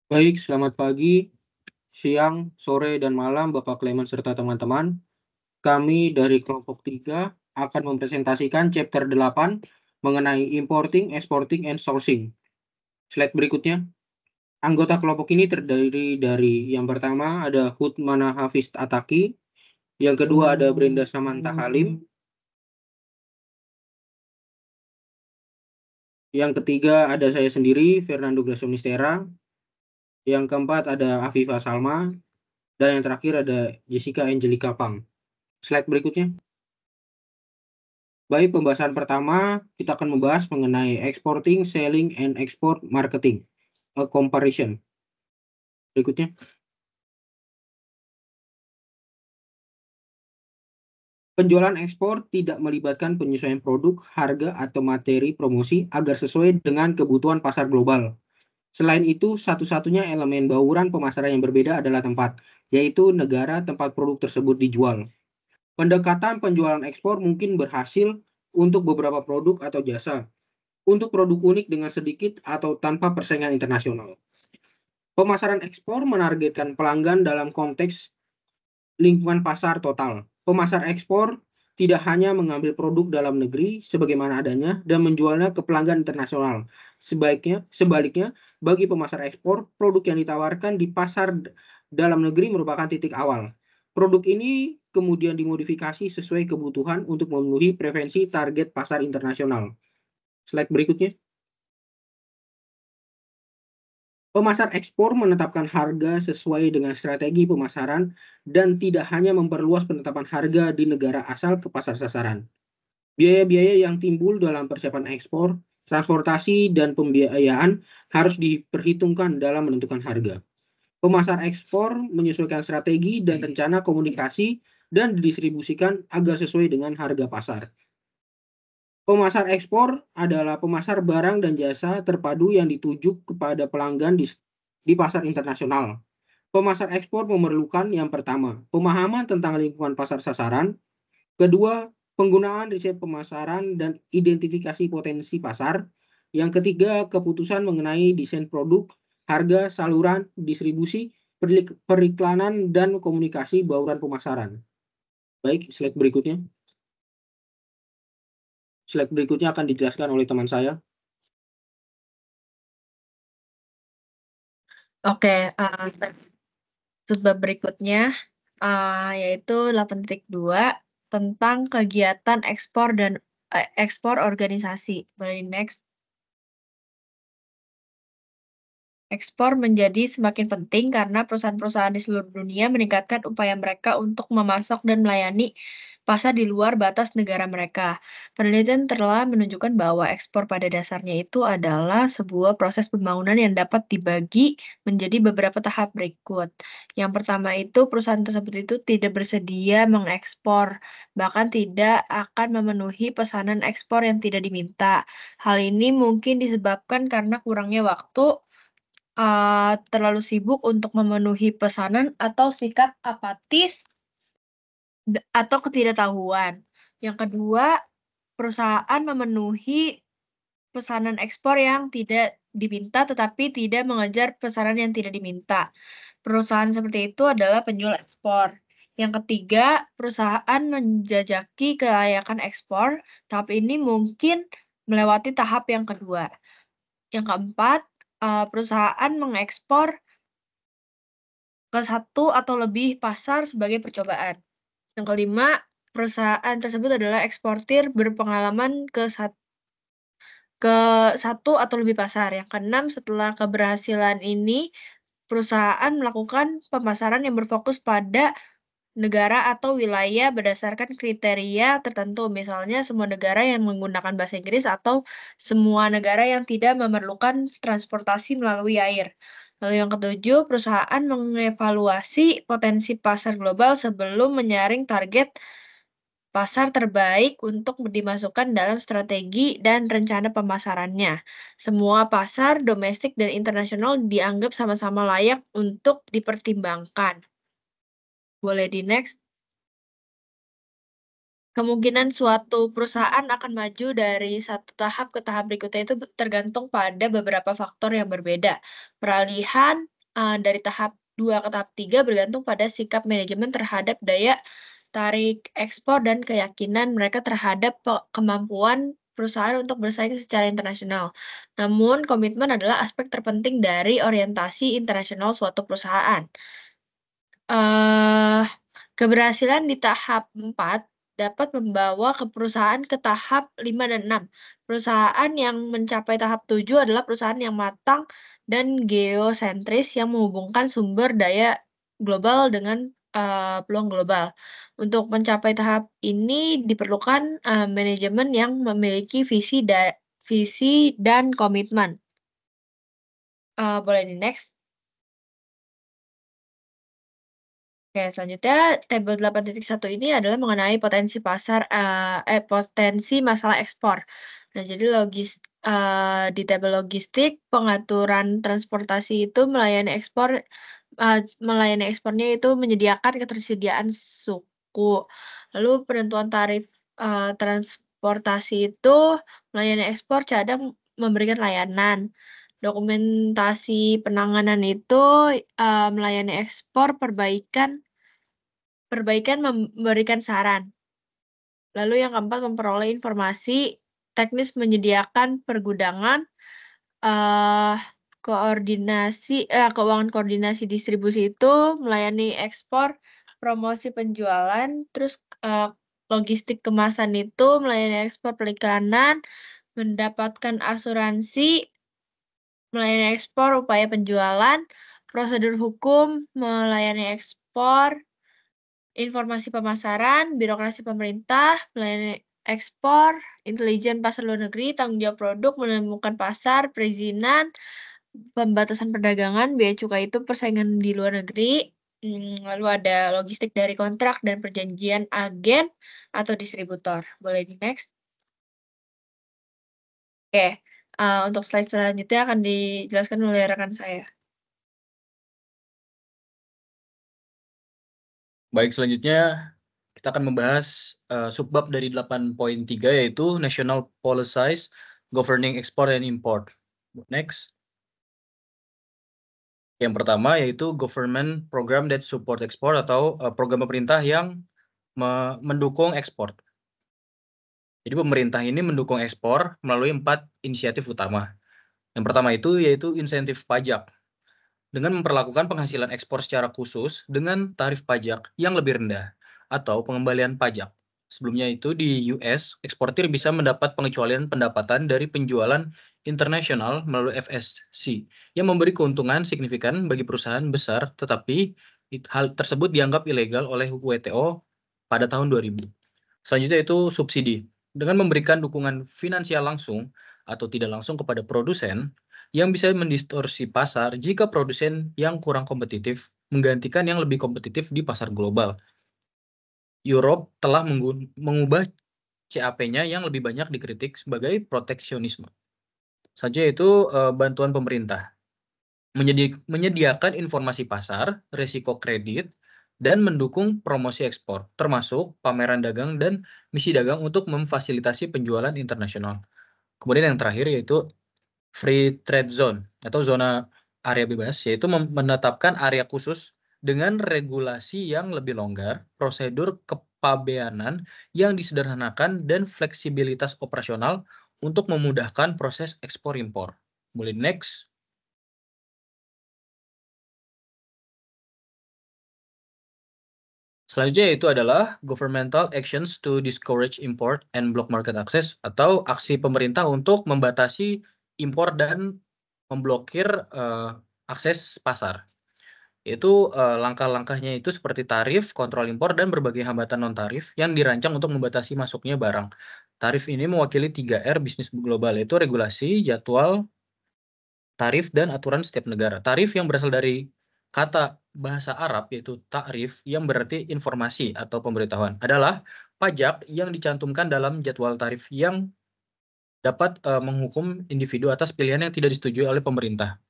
Baik, selamat pagi, siang, sore, dan malam Bapak Clement serta teman-teman. Kami dari kelompok 3 akan mempresentasikan chapter 8 mengenai importing, exporting, and sourcing. Slide berikutnya. Anggota kelompok ini terdiri dari yang pertama ada Hutmana Hafiz Ataki, yang kedua ada Brenda Samantha Halim, yang ketiga ada saya sendiri, Fernando Grasomnistera, yang keempat ada Afifah Salma, dan yang terakhir ada Jessica Angelica Pang. Slide berikutnya. Baik, pembahasan pertama kita akan membahas mengenai exporting, selling, and export marketing, a comparison. Berikutnya. Penjualan ekspor tidak melibatkan penyesuaian produk, harga, atau materi promosi agar sesuai dengan kebutuhan pasar global. Selain itu, satu-satunya elemen bauran pemasaran yang berbeda adalah tempat, yaitu negara tempat produk tersebut dijual. Pendekatan penjualan ekspor mungkin berhasil untuk beberapa produk atau jasa, untuk produk unik dengan sedikit atau tanpa persaingan internasional. Pemasaran ekspor menargetkan pelanggan dalam konteks lingkungan pasar total. Pemasar ekspor tidak hanya mengambil produk dalam negeri sebagaimana adanya dan menjualnya ke pelanggan internasional. Sebaliknya, bagi pemasar ekspor, produk yang ditawarkan di pasar dalam negeri merupakan titik awal. Produk ini kemudian dimodifikasi sesuai kebutuhan untuk memenuhi preferensi target pasar internasional. Slide berikutnya. Pemasar ekspor menetapkan harga sesuai dengan strategi pemasaran dan tidak hanya memperluas penetapan harga di negara asal ke pasar sasaran. Biaya-biaya yang timbul dalam persiapan ekspor, transportasi, dan pembiayaan harus diperhitungkan dalam menentukan harga. Pemasar ekspor menyesuaikan strategi dan rencana komunikasi dan didistribusikan agar sesuai dengan harga pasar. Pemasar ekspor adalah pemasar barang dan jasa terpadu yang dituju kepada pelanggan di pasar internasional. Pemasar ekspor memerlukan yang pertama, pemahaman tentang lingkungan pasar sasaran, kedua, penggunaan riset pemasaran dan identifikasi potensi pasar, yang ketiga, keputusan mengenai desain produk, harga, saluran, distribusi, periklanan, dan komunikasi bauran pemasaran. Baik, slide berikutnya. Slide berikutnya akan dijelaskan oleh teman saya. Oke, bab berikutnya yaitu 8.2 tentang kegiatan ekspor dan ekspor organisasi. Boleh next. Ekspor menjadi semakin penting karena perusahaan-perusahaan di seluruh dunia meningkatkan upaya mereka untuk memasok dan melayani pasar di luar batas negara mereka. Penelitian telah menunjukkan bahwa ekspor pada dasarnya itu adalah sebuah proses pembangunan yang dapat dibagi menjadi beberapa tahap berikut. Yang pertama itu perusahaan tersebut itu tidak bersedia mengekspor, bahkan tidak akan memenuhi pesanan ekspor yang tidak diminta. Hal ini mungkin disebabkan karena kurangnya waktu, terlalu sibuk untuk memenuhi pesanan atau sikap apatis atau ketidaktahuan. Yang kedua, perusahaan memenuhi pesanan ekspor yang tidak diminta tetapi tidak mengejar pesanan yang tidak diminta. Perusahaan seperti itu adalah penjual ekspor. Yang ketiga, perusahaan menjajaki kelayakan ekspor, tahap ini mungkin melewati tahap yang kedua. Yang keempat, perusahaan mengekspor ke satu atau lebih pasar sebagai percobaan. Yang kelima, perusahaan tersebut adalah eksportir berpengalaman ke satu atau lebih pasar. Yang keenam, setelah keberhasilan ini, perusahaan melakukan pemasaran yang berfokus pada negara atau wilayah berdasarkan kriteria tertentu, misalnya semua negara yang menggunakan bahasa Inggris atau semua negara yang tidak memerlukan transportasi melalui air. Lalu yang ketujuh, perusahaan mengevaluasi potensi pasar global sebelum menyaring target pasar terbaik untuk dimasukkan dalam strategi dan rencana pemasarannya. Semua pasar domestik dan internasional dianggap sama-sama layak untuk dipertimbangkan. Boleh di next. Kemungkinan suatu perusahaan akan maju dari satu tahap ke tahap berikutnya itu tergantung pada beberapa faktor yang berbeda. Peralihan dari tahap 2 ke tahap 3 bergantung pada sikap manajemen terhadap daya tarik ekspor dan keyakinan mereka terhadap kemampuan perusahaan untuk bersaing secara internasional. Namun, komitmen adalah aspek terpenting dari orientasi internasional suatu perusahaan. Eee, Keberhasilan di tahap 4 dapat membawa ke perusahaan ke tahap 5 dan 6. Perusahaan yang mencapai tahap 7 adalah perusahaan yang matang dan geosentris yang menghubungkan sumber daya global dengan, peluang global. Untuk mencapai tahap ini diperlukan, manajemen yang memiliki visi dan komitmen. Boleh di-next? Oke, selanjutnya tabel 8.1 ini adalah mengenai potensi pasar, potensi masalah ekspor. Nah, jadi di tabel logistik, pengaturan transportasi itu melayani ekspornya itu menyediakan ketersediaan suku. Lalu penentuan tarif, transportasi itu melayani ekspor, cadang memberikan layanan. Dokumentasi penanganan itu, melayani ekspor, perbaikan memberikan saran. Lalu yang keempat memperoleh informasi teknis menyediakan pergudangan, eee, keuangan koordinasi distribusi itu melayani ekspor, promosi penjualan, terus, logistik kemasan itu melayani ekspor periklanan, mendapatkan asuransi, melayani ekspor upaya penjualan, prosedur hukum melayani ekspor, informasi pemasaran, birokrasi pemerintah, melayani ekspor, intelijen pasar luar negeri, tanggung jawab produk, menemukan pasar, perizinan, pembatasan perdagangan, bea cukai itu persaingan di luar negeri, lalu ada logistik dari kontrak dan perjanjian agen atau distributor. Boleh di-next? Oke, untuk slide selanjutnya akan dijelaskan oleh rekan saya. Baik, selanjutnya kita akan membahas subbab dari 8.3 yaitu National Policies Governing Export and Import. Next. Yang pertama yaitu Government Program that Support Export atau program pemerintah yang mendukung ekspor. Jadi pemerintah ini mendukung ekspor melalui 4 inisiatif utama. Yang pertama itu yaitu insentif pajak. Dengan memperlakukan penghasilan ekspor secara khusus dengan tarif pajak yang lebih rendah atau pengembalian pajak. Sebelumnya itu di US, eksportir bisa mendapat pengecualian pendapatan dari penjualan internasional melalui FSC yang memberi keuntungan signifikan bagi perusahaan besar, tetapi hal tersebut dianggap ilegal oleh WTO pada tahun 2000. Selanjutnya itu subsidi. Dengan memberikan dukungan finansial langsung atau tidak langsung kepada produsen, yang bisa mendistorsi pasar jika produsen yang kurang kompetitif menggantikan yang lebih kompetitif di pasar global. Europe telah mengubah CAP-nya yang lebih banyak dikritik sebagai proteksionisme. Selanjutnya itu bantuan pemerintah. Menyediakan informasi pasar, risiko kredit, dan mendukung promosi ekspor, termasuk pameran dagang dan misi dagang untuk memfasilitasi penjualan internasional. Kemudian yang terakhir yaitu Free Trade Zone atau zona area bebas, yaitu menetapkan area khusus dengan regulasi yang lebih longgar, prosedur kepabeanan yang disederhanakan, dan fleksibilitas operasional untuk memudahkan proses ekspor-impor. Boleh next. Selanjutnya itu adalah Governmental Actions to Discourage Import and Block Market Access atau aksi pemerintah untuk membatasi impor dan memblokir akses pasar. Yaitu langkah-langkahnya itu seperti tarif, kontrol impor, dan berbagai hambatan non-tarif yang dirancang untuk membatasi masuknya barang. Tarif ini mewakili 3R bisnis global, yaitu regulasi, jadwal, tarif, dan aturan setiap negara. Tarif yang berasal dari kata bahasa Arab yaitu ta'rif yang berarti informasi atau pemberitahuan adalah pajak yang dicantumkan dalam jadwal tarif yang dapat menghukum individu atas pilihan yang tidak disetujui oleh pemerintah.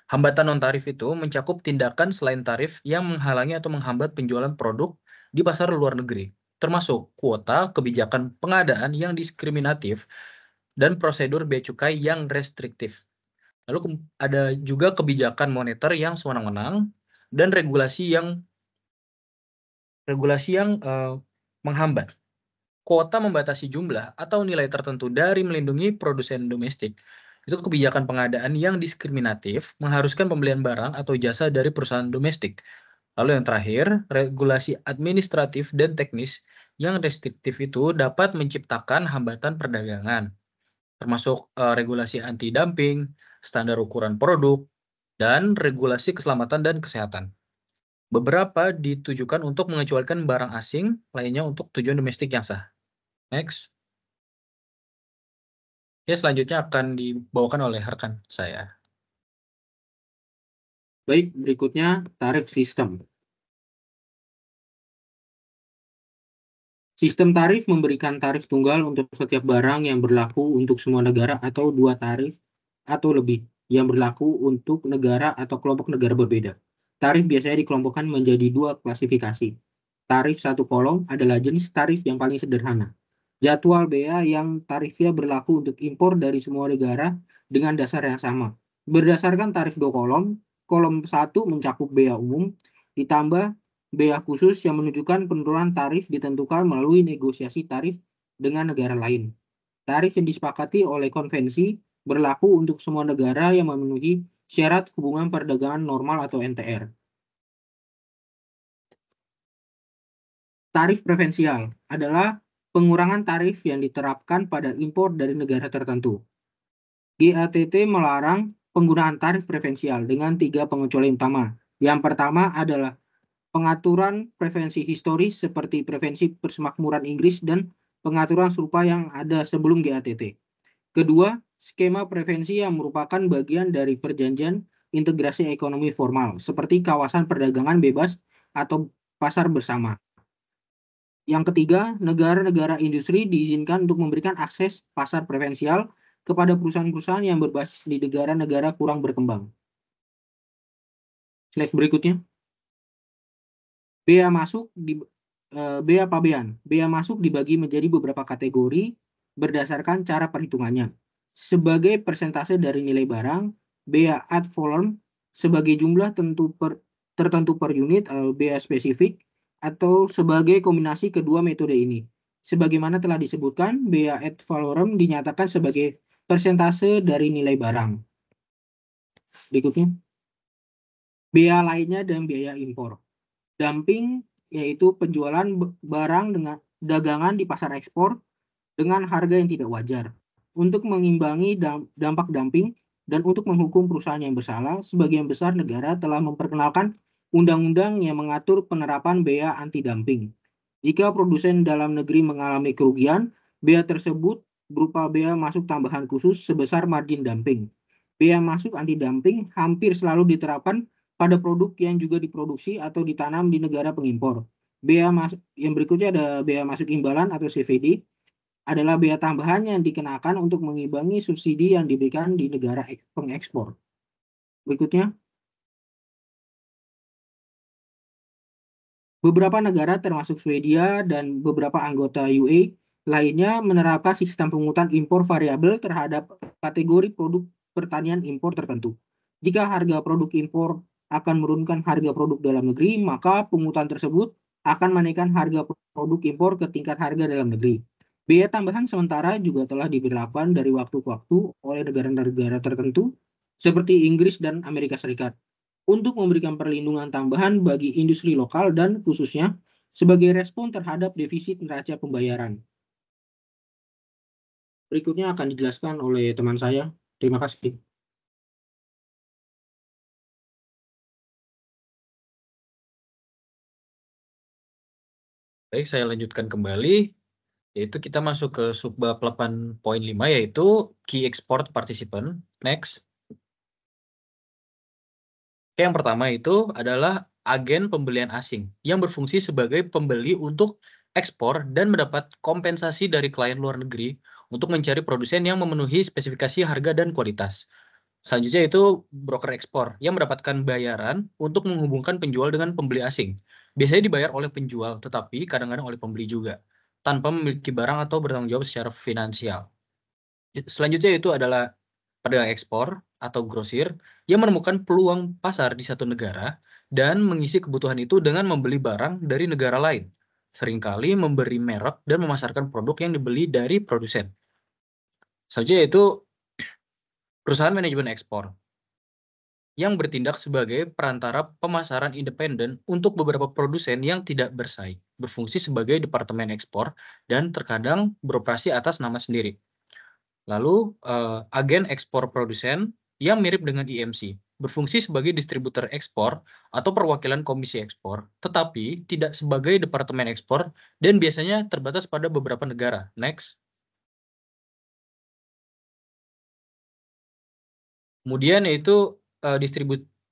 Hambatan non-tarif itu mencakup tindakan selain tarif yang menghalangi atau menghambat penjualan produk di pasar luar negeri, termasuk kuota, kebijakan pengadaan yang diskriminatif, dan prosedur bea cukai yang restriktif. Lalu ada juga kebijakan moneter yang sewenang-wenang dan regulasi yang menghambat. Kuota membatasi jumlah atau nilai tertentu dari melindungi produsen domestik. Itu kebijakan pengadaan yang diskriminatif, mengharuskan pembelian barang atau jasa dari perusahaan domestik. Lalu yang terakhir, regulasi administratif dan teknis yang restriktif itu dapat menciptakan hambatan perdagangan, termasuk regulasi anti-dumping, standar ukuran produk, dan regulasi keselamatan dan kesehatan. Beberapa ditujukan untuk mengecualikan barang asing, lainnya untuk tujuan domestik yang sah. Next. Oke, selanjutnya akan dibawakan oleh rekan saya. Baik, berikutnya tarif sistem. Sistem tarif memberikan tarif tunggal untuk setiap barang yang berlaku untuk semua negara atau dua tarif atau lebih yang berlaku untuk negara atau kelompok negara berbeda. Tarif biasanya dikelompokkan menjadi dua klasifikasi. Tarif satu kolom adalah jenis tarif yang paling sederhana. Jadwal bea yang tarifnya berlaku untuk impor dari semua negara dengan dasar yang sama. Berdasarkan tarif dua kolom, kolom 1 mencakup bea umum, ditambah bea khusus yang menunjukkan penurunan tarif ditentukan melalui negosiasi tarif dengan negara lain. Tarif yang disepakati oleh konvensi berlaku untuk semua negara yang memenuhi syarat hubungan perdagangan normal atau NTR. Tarif preferensial adalah pengurangan tarif yang diterapkan pada impor dari negara tertentu. GATT melarang penggunaan tarif preferensial dengan 3 pengecualian utama. Yang pertama adalah pengaturan preferensi historis seperti preferensi persemakmuran Inggris dan pengaturan serupa yang ada sebelum GATT. Kedua, skema preferensi yang merupakan bagian dari perjanjian integrasi ekonomi formal, seperti kawasan perdagangan bebas atau pasar bersama. Yang ketiga, negara-negara industri diizinkan untuk memberikan akses pasar preferensial kepada perusahaan-perusahaan yang berbasis di negara-negara kurang berkembang. Slide berikutnya. Bea masuk bea pabean. Bea masuk dibagi menjadi beberapa kategori berdasarkan cara perhitungannya. Sebagai persentase dari nilai barang, bea ad valorem sebagai jumlah tertentu per unit atau bea spesifik, atau sebagai kombinasi kedua metode ini. Sebagaimana telah disebutkan, bea ad valorem dinyatakan sebagai persentase dari nilai barang. Berikutnya. Bea lainnya dan biaya impor. Dumping yaitu penjualan barang dengan dagangan di pasar ekspor dengan harga yang tidak wajar. Untuk mengimbangi dampak dumping dan untuk menghukum perusahaan yang bersalah, sebagian besar negara telah memperkenalkan undang-undang yang mengatur penerapan bea anti-dumping. Jika produsen dalam negeri mengalami kerugian, bea tersebut berupa bea masuk tambahan khusus sebesar margin dumping. Bea masuk anti-dumping hampir selalu diterapkan pada produk yang juga diproduksi atau ditanam di negara pengimpor. Bea masuk yang berikutnya ada bea masuk imbalan atau CVD, adalah bea tambahan yang dikenakan untuk mengimbangi subsidi yang diberikan di negara pengekspor. Berikutnya. Beberapa negara termasuk Swedia dan beberapa anggota UE lainnya menerapkan sistem pungutan impor variabel terhadap kategori produk pertanian impor tertentu. Jika harga produk impor akan menurunkan harga produk dalam negeri, maka pungutan tersebut akan menaikkan harga produk impor ke tingkat harga dalam negeri. Biaya tambahan sementara juga telah diberlakukan dari waktu ke waktu oleh negara-negara tertentu seperti Inggris dan Amerika Serikat untuk memberikan perlindungan tambahan bagi industri lokal dan khususnya sebagai respon terhadap defisit neraca pembayaran. Berikutnya akan dijelaskan oleh teman saya. Terima kasih. Baik, saya lanjutkan kembali, yaitu kita masuk ke subbab 8.5 yaitu Key Export Participant. Next. Oke, yang pertama itu adalah agen pembelian asing yang berfungsi sebagai pembeli untuk ekspor dan mendapat kompensasi dari klien luar negeri untuk mencari produsen yang memenuhi spesifikasi harga dan kualitas. Selanjutnya itu broker ekspor yang mendapatkan bayaran untuk menghubungkan penjual dengan pembeli asing. Biasanya dibayar oleh penjual, tetapi kadang-kadang oleh pembeli juga, tanpa memiliki barang atau bertanggung jawab secara finansial. Selanjutnya itu adalah pedagang ekspor atau grosir yang menemukan peluang pasar di satu negara dan mengisi kebutuhan itu dengan membeli barang dari negara lain. Seringkali memberi merek dan memasarkan produk yang dibeli dari produsen. Selanjutnya yaitu perusahaan manajemen ekspor yang bertindak sebagai perantara pemasaran independen untuk beberapa produsen yang tidak bersaing, berfungsi sebagai departemen ekspor dan terkadang beroperasi atas nama sendiri. Lalu agen ekspor produsen yang mirip dengan IMC, berfungsi sebagai distributor ekspor atau perwakilan komisi ekspor, tetapi tidak sebagai departemen ekspor dan biasanya terbatas pada beberapa negara. Next. Kemudian yaitu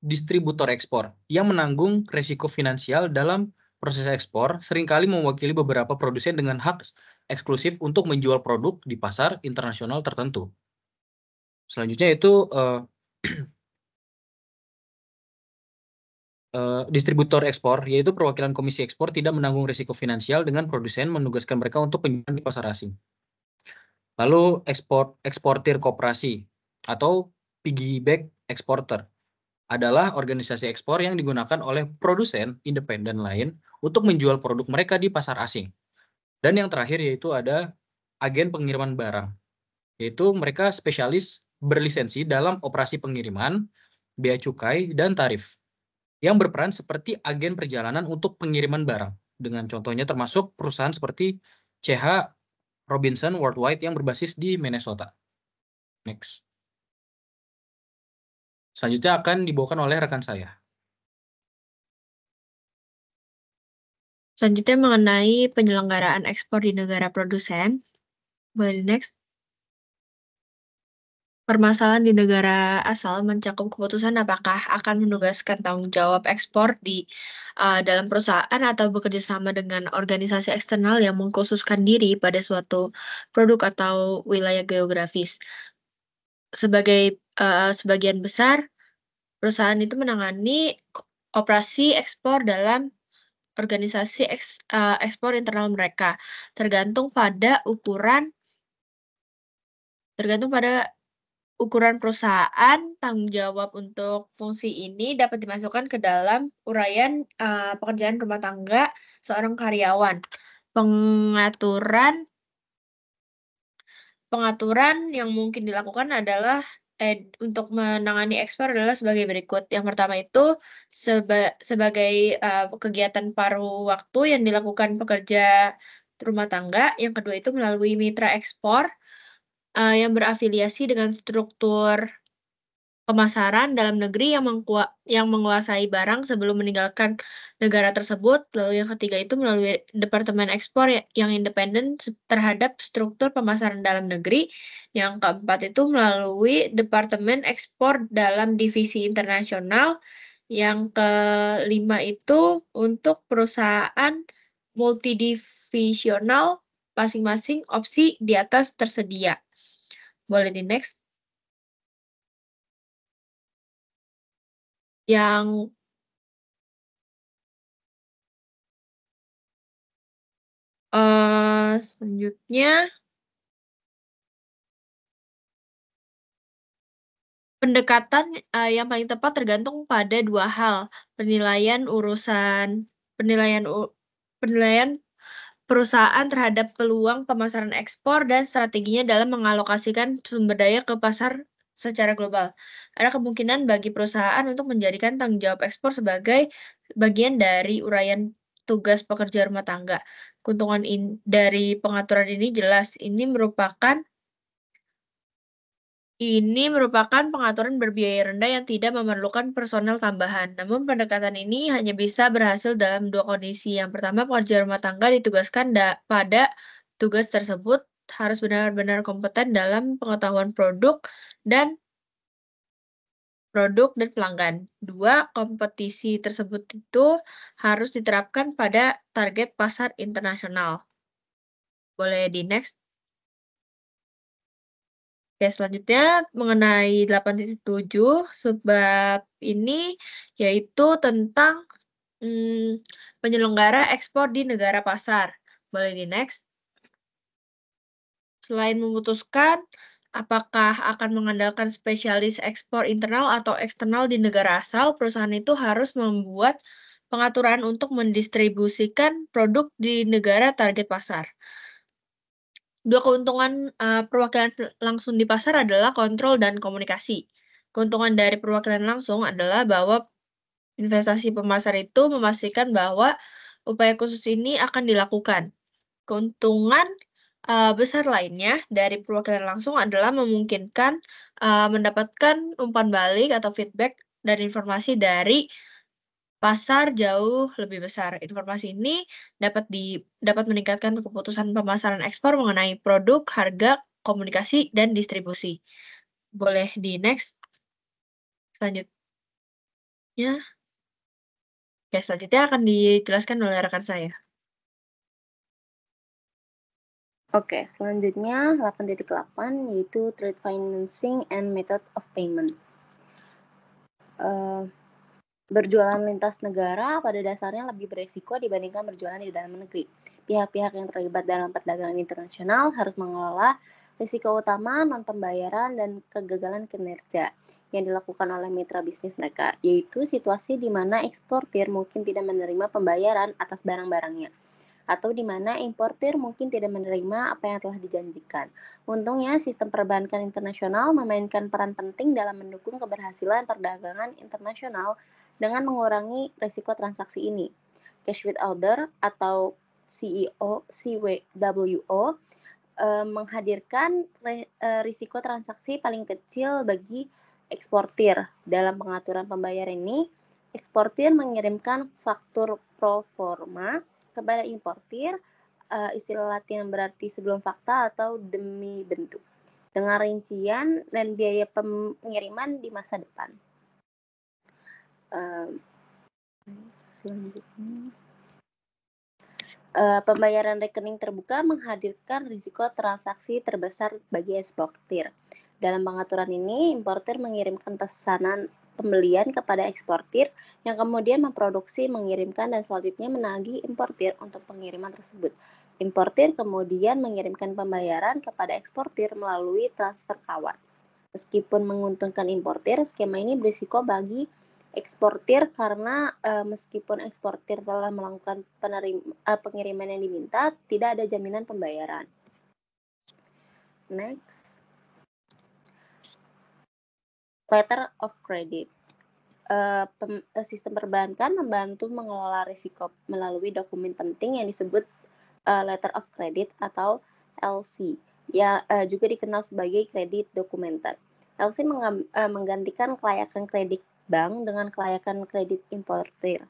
distributor ekspor yang menanggung risiko finansial dalam proses ekspor, seringkali mewakili beberapa produsen dengan hak eksklusif untuk menjual produk di pasar internasional tertentu. Selanjutnya itu distributor ekspor, yaitu perwakilan komisi ekspor tidak menanggung risiko finansial dengan produsen menugaskan mereka untuk penjualan di pasar asing. Lalu eksportir koperasi atau piggyback exporter adalah organisasi ekspor yang digunakan oleh produsen independen lain untuk menjual produk mereka di pasar asing. Dan yang terakhir yaitu ada agen pengiriman barang, yaitu mereka spesialis berlisensi dalam operasi pengiriman, bea cukai, dan tarif, yang berperan seperti agen perjalanan untuk pengiriman barang. Dengan contohnya termasuk perusahaan seperti CH Robinson Worldwide yang berbasis di Minnesota. Next. Selanjutnya akan dibawakan oleh rekan saya. Selanjutnya mengenai penyelenggaraan ekspor di negara produsen. Boleh next. Permasalahan di negara asal mencakup keputusan apakah akan menugaskan tanggung jawab ekspor di dalam perusahaan atau bekerja sama dengan organisasi eksternal yang mengkhususkan diri pada suatu produk atau wilayah geografis. Sebagian besar perusahaan itu menangani operasi ekspor dalam organisasi ekspor internal mereka, tergantung pada ukuran perusahaan. Tanggung jawab untuk fungsi ini dapat dimasukkan ke dalam uraian pekerjaan rumah tangga seorang karyawan. Pengaturan yang mungkin dilakukan adalah untuk menangani ekspor adalah sebagai berikut. Yang pertama itu sebagai kegiatan paruh waktu yang dilakukan pekerja rumah tangga. Yang kedua itu melalui mitra ekspor yang berafiliasi dengan struktur pemasaran dalam negeri yang menguasai barang sebelum meninggalkan negara tersebut. Lalu yang ketiga itu melalui departemen ekspor yang independen terhadap struktur pemasaran dalam negeri. Yang keempat itu melalui departemen ekspor dalam divisi internasional. Yang kelima itu untuk perusahaan multidivisional, masing-masing opsi di atas tersedia. Boleh di next. Yang selanjutnya, pendekatan yang paling tepat tergantung pada dua hal, penilaian perusahaan terhadap peluang pemasaran ekspor dan strateginya dalam mengalokasikan sumber daya ke pasar secara global. Ada kemungkinan bagi perusahaan untuk menjadikan tanggung jawab ekspor sebagai bagian dari uraian tugas pekerja rumah tangga. Keuntungan dari pengaturan ini jelas. Ini merupakan pengaturan berbiaya rendah yang tidak memerlukan personel tambahan. Namun pendekatan ini hanya bisa berhasil dalam dua kondisi. Yang pertama, pekerja rumah tangga ditugaskan pada tugas tersebut harus benar-benar kompeten dalam pengetahuan produk dan pelanggan. Dua, kompetisi tersebut itu harus diterapkan pada target pasar internasional. Boleh di next. Oke, selanjutnya mengenai 8.7 subbab ini yaitu tentang penyelenggara ekspor di negara pasar. Boleh di next. Selain memutuskan apakah akan mengandalkan spesialis ekspor internal atau eksternal di negara asal, perusahaan itu harus membuat pengaturan untuk mendistribusikan produk di negara target pasar. Dua keuntungan perwakilan langsung di pasar adalah kontrol dan komunikasi. Keuntungan dari perwakilan langsung adalah bahwa investasi pemasar itu memastikan bahwa upaya khusus ini akan dilakukan. Keuntungan besar lainnya dari perwakilan langsung adalah memungkinkan mendapatkan umpan balik atau feedback dan informasi dari pasar jauh lebih besar. Informasi ini dapat meningkatkan keputusan pemasaran ekspor mengenai produk, harga, komunikasi, dan distribusi. Boleh di next selanjutnya. Oke, selanjutnya akan dijelaskan oleh rekan saya. Oke, selanjutnya 8.8 yaitu trade financing and method of payment. Berjualan lintas negara pada dasarnya lebih beresiko dibandingkan berjualan di dalam negeri. Pihak-pihak yang terlibat dalam perdagangan internasional harus mengelola risiko utama non-pembayaran dan kegagalan kinerja yang dilakukan oleh mitra bisnis mereka, yaitu situasi di mana eksportir mungkin tidak menerima pembayaran atas barang-barangnya, atau di mana importir mungkin tidak menerima apa yang telah dijanjikan. Untungnya, sistem perbankan internasional memainkan peran penting dalam mendukung keberhasilan perdagangan internasional dengan mengurangi risiko transaksi ini. Cash with order atau CWO menghadirkan risiko transaksi paling kecil bagi eksportir. Dalam pengaturan pembayaran ini, eksportir mengirimkan faktur pro forma kepada importir, istilah Latin berarti sebelum fakta atau demi bentuk, dengan rincian dan biaya pengiriman di masa depan. Selanjutnya, pembayaran rekening terbuka menghadirkan risiko transaksi terbesar bagi eksportir. Dalam pengaturan ini, importir mengirimkan pesanan pembelian kepada eksportir yang kemudian memproduksi, mengirimkan, dan selanjutnya menagih importir untuk pengiriman tersebut. Importir kemudian mengirimkan pembayaran kepada eksportir melalui transfer kawan. Meskipun menguntungkan importir, skema ini berisiko bagi eksportir karena meskipun eksportir telah melakukan pengiriman yang diminta, tidak ada jaminan pembayaran. Next. Letter of credit. Sistem perbankan membantu mengelola risiko melalui dokumen penting yang disebut letter of credit atau LC, yang juga dikenal sebagai credit dokumenter. LC menggantikan kelayakan kredit bank dengan kelayakan kredit importir.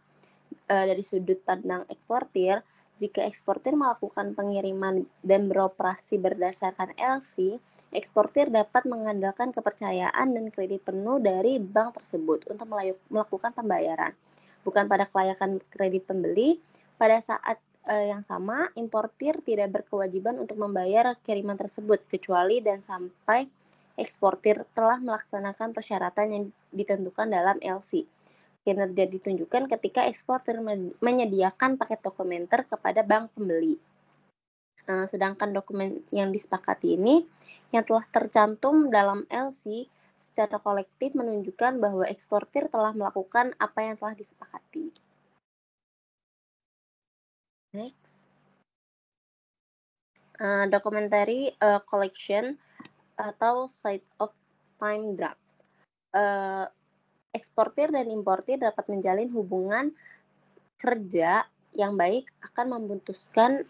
Dari sudut pandang eksportir, jika eksportir melakukan pengiriman dan beroperasi berdasarkan LC, eksportir dapat mengandalkan kepercayaan dan kredit penuh dari bank tersebut untuk melakukan pembayaran. Bukan pada kelayakan kredit pembeli, pada saat yang sama, importir tidak berkewajiban untuk membayar kiriman tersebut, kecuali dan sampai eksportir telah melaksanakan persyaratan yang ditentukan dalam LC. Kinerja ditunjukkan ketika eksportir menyediakan paket dokumenter kepada bank pembeli. Sedangkan dokumen yang disepakati ini yang telah tercantum dalam LC secara kolektif menunjukkan bahwa eksportir telah melakukan apa yang telah disepakati. Next. Documentary collection atau side of time draft. Eksportir dan importir dapat menjalin hubungan kerja yang baik akan memutuskan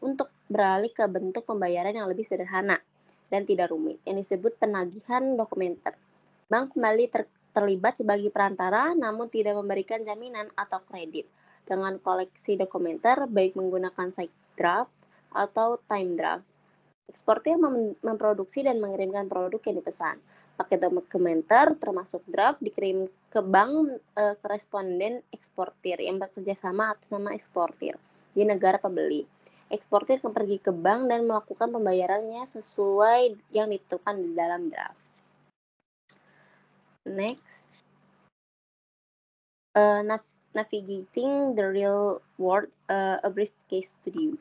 untuk beralih ke bentuk pembayaran yang lebih sederhana dan tidak rumit, yang disebut penagihan dokumenter. Bank kembali terlibat sebagai perantara, namun tidak memberikan jaminan atau kredit. Dengan koleksi dokumenter, baik menggunakan side draft atau time draft, eksportir memproduksi dan mengirimkan produk yang dipesan. Paket dokumenter termasuk draft dikirim ke bank koresponden eksportir yang bekerja sama atas nama eksportir di negara pembeli. Eksportir pergi ke bank dan melakukan pembayarannya sesuai yang ditentukan di dalam draft. Next. Navigating the real world, a brief case study.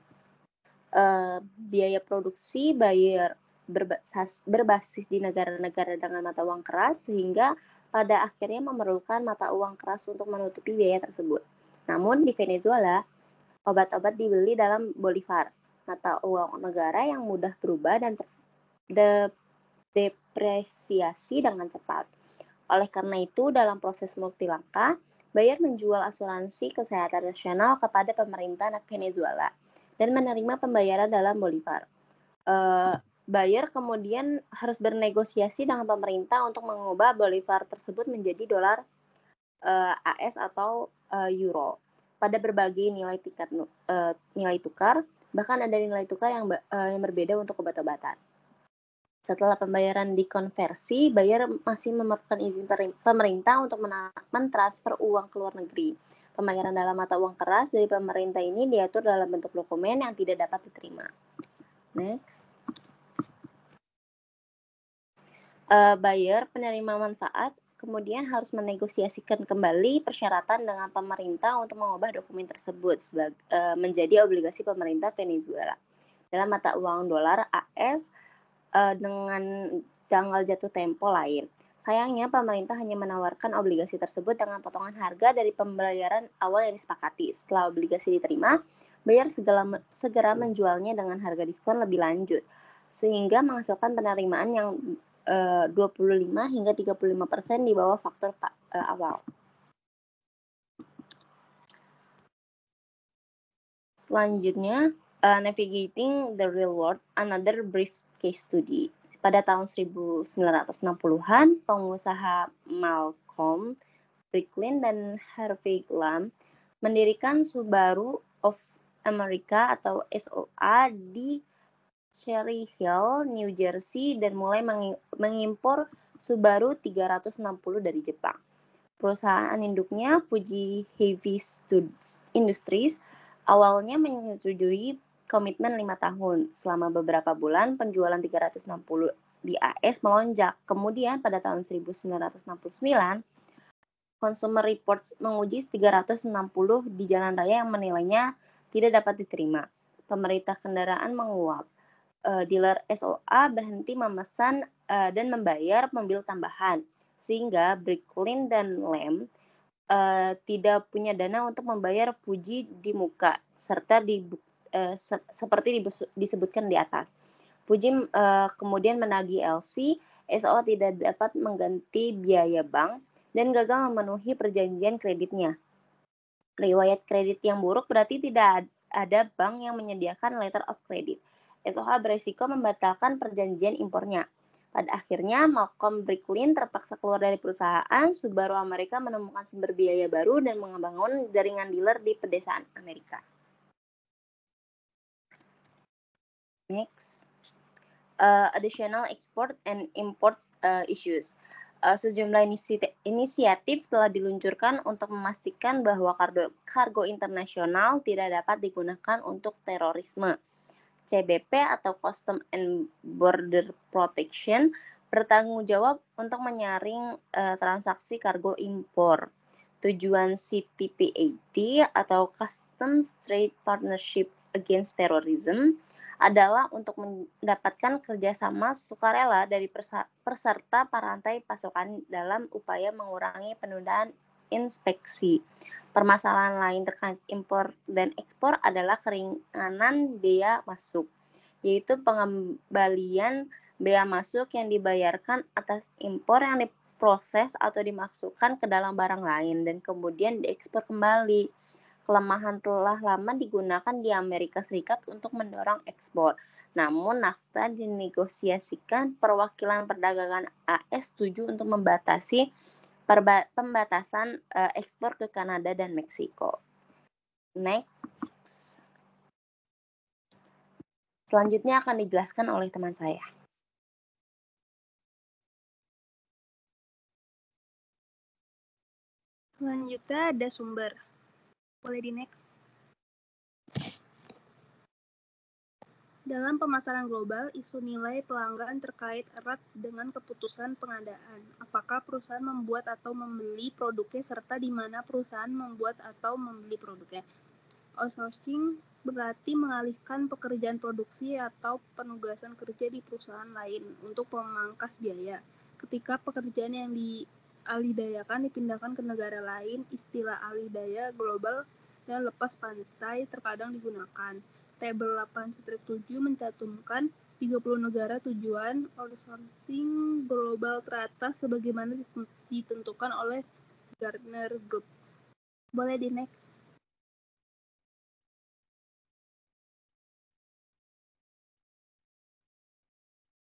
Biaya produksi, buyer berbasis di negara-negara dengan mata uang keras, sehingga pada akhirnya memerlukan mata uang keras untuk menutupi biaya tersebut. Namun di Venezuela, obat-obat dibeli dalam bolivar, mata uang negara yang mudah berubah dan depresiasi dengan cepat. Oleh karena itu, dalam proses multilangkah, Bayer menjual asuransi kesehatan nasional kepada pemerintah Venezuela dan menerima pembayaran dalam bolivar. Bayer kemudian harus bernegosiasi dengan pemerintah untuk mengubah bolivar tersebut menjadi dolar AS atau euro pada berbagai nilai tukar, bahkan ada nilai tukar yang berbeda untuk obat-obatan. Setelah pembayaran dikonversi, Bayer masih memerlukan izin pemerintah untuk mentransfer uang ke luar negeri. Pembayaran dalam mata uang keras dari pemerintah ini diatur dalam bentuk dokumen yang tidak dapat diterima. Next. Bayer penerima manfaat kemudian harus menegosiasikan kembali persyaratan dengan pemerintah untuk mengubah dokumen tersebut menjadi obligasi pemerintah Venezuela dalam mata uang dolar AS dengan tanggal jatuh tempo lain. Sayangnya pemerintah hanya menawarkan obligasi tersebut dengan potongan harga dari pembayaran awal yang disepakati. Setelah obligasi diterima, Bayer segera menjualnya dengan harga diskon lebih lanjut, sehingga menghasilkan penerimaan yang 25 hingga 35% di bawah faktor awal. Selanjutnya, Navigating the Real World, Another Brief Case Study. Pada tahun 1960-an, pengusaha Malcolm Bricklin dan Harvey Lam mendirikan Subaru of America atau SOA di Cherry Hill, New Jersey, dan mulai mengimpor Subaru 360 dari Jepang. Perusahaan induknya, Fuji Heavy Industries, awalnya menyetujui komitmen 5 tahun. Selama beberapa bulan, penjualan 360 di AS melonjak. Kemudian pada tahun 1969, Consumer Reports menguji 360 di jalan raya yang menilainya tidak dapat diterima. Pemerintah kendaraan menguap. Dealer SOA berhenti memesan dan membayar mobil tambahan, sehingga Bricklin dan Lam tidak punya dana untuk membayar Fuji di muka, serta seperti disebutkan di atas. Fuji kemudian menagih LC, SOA tidak dapat mengganti biaya bank, dan gagal memenuhi perjanjian kreditnya. Riwayat kredit yang buruk berarti tidak ada bank yang menyediakan letter of credit. SOA beresiko membatalkan perjanjian impornya. Pada akhirnya, Malcolm Bricklin terpaksa keluar dari perusahaan. Subaru Amerika menemukan sumber biaya baru dan membangun jaringan dealer di pedesaan Amerika. Next. Additional export and import issues. Sejumlah inisiatif telah diluncurkan untuk memastikan bahwa kargo internasional tidak dapat digunakan untuk terorisme. CBP atau Custom and Border Protection bertanggung jawab untuk menyaring transaksi kargo impor. Tujuan CTPAT atau Customs Trade Partnership Against Terrorism adalah untuk mendapatkan kerjasama sukarela dari peserta rantai pasokan dalam upaya mengurangi penundaan inspeksi. Permasalahan lain terkait impor dan ekspor adalah keringanan bea masuk, yaitu pengembalian bea masuk yang dibayarkan atas impor yang diproses atau dimasukkan ke dalam barang lain dan kemudian diekspor kembali. Kelemahan telah lama digunakan di Amerika Serikat untuk mendorong ekspor. Namun NAFTA dinegosiasikan perwakilan perdagangan AS setuju untuk membatasi pembatasan ekspor ke Kanada dan Meksiko. Next. Selanjutnya akan dijelaskan oleh teman saya. Selanjutnya ada sumber. Boleh di next. Dalam pemasaran global, isu nilai pelanggan terkait erat dengan keputusan pengadaan. Apakah perusahaan membuat atau membeli produknya serta di mana perusahaan membuat atau membeli produknya. Outsourcing berarti mengalihkan pekerjaan produksi atau penugasan kerja di perusahaan lain untuk memangkas biaya. Ketika pekerjaan yang dialihdayakan dipindahkan ke negara lain, istilah alih-daya global dan lepas pantai terkadang digunakan. Tabel 8-7 mencantumkan 30 negara tujuan outsourcing global teratas sebagaimana ditentukan oleh Gartner Group. Boleh di next.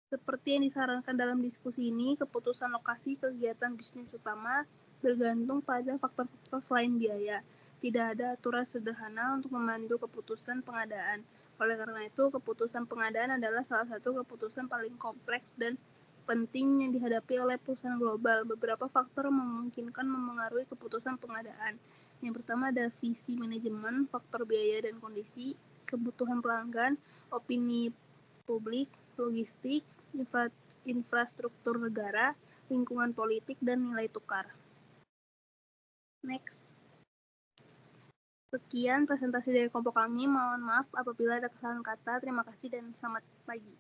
Seperti yang disarankan dalam diskusi ini, keputusan lokasi kegiatan bisnis utama bergantung pada faktor-faktor selain biaya. Tidak ada aturan sederhana untuk memandu keputusan pengadaan. Oleh karena itu, keputusan pengadaan adalah salah satu keputusan paling kompleks dan penting yang dihadapi oleh perusahaan global. Beberapa faktor memungkinkan memengaruhi keputusan pengadaan. Yang pertama ada visi manajemen, faktor biaya dan kondisi, kebutuhan pelanggan, opini publik, logistik, infrastruktur negara, lingkungan politik, dan nilai tukar. Next. Sekian presentasi dari kelompok kami. Mohon maaf apabila ada kesalahan kata. Terima kasih dan selamat pagi.